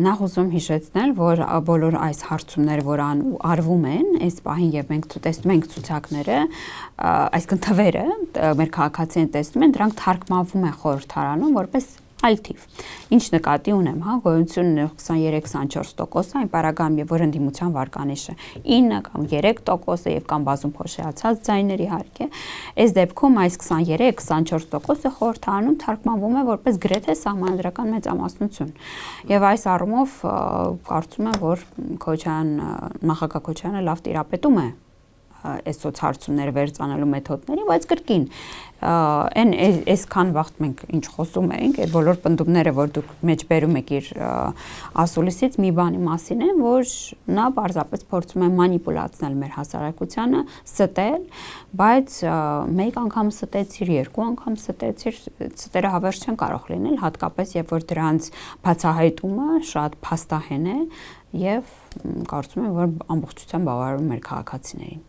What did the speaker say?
Նախ ուզում հիշեցնել, որ բոլոր այս հարցումները, որ արվում են, այս պահին եւ մենք տեսնում ենք ցուցակները, այսինքն թվերը, մեր քաղաքացիներն տեսնում են, դրանք թարգմանվում են խորհրդարանում որպես այլ թիվ։ Ինչ նկատի ունեմ, հա, գոյությունը 23-24% այն պարագայում եւ որ ընդդիմության վարկանիշը 9 կամ 3% եւ կամ բազում փոշիացած ձայներ իհարկե, այս դեպքում այս 23-24%-ը խորհրդարանում թարգմանվում է որպես գրեթե սահմանադրական մեծամասնություն։ Եվ այս առումով կարծում եմ, որ նախագահ Քոչարյանը լավ տիրապետում է այս սոցհարցումները վերցանելու մեթոդների, բայց կրկին այսքան վաղ մենք ինչ խոսում ենք, այդ բոլոր պնդումները, որ դուք մեջ բերում եք իր ասուլիսից մի բանի մասին է, որ նա պարզապես փորձում է մանիպուլացնել մեր հասարակությանը, ստել, բայց մեկ անգամ ստեցիր, երկու անգամ ստեցիր, ստերը հավերժ չեն կարող լինել, հատկապես երբ որ դրանց բացահայտումը շատ փաստահեն է եւ կարծում եմ, որ ամբողջությամբ բավարարում մեր քաղաքացիներին։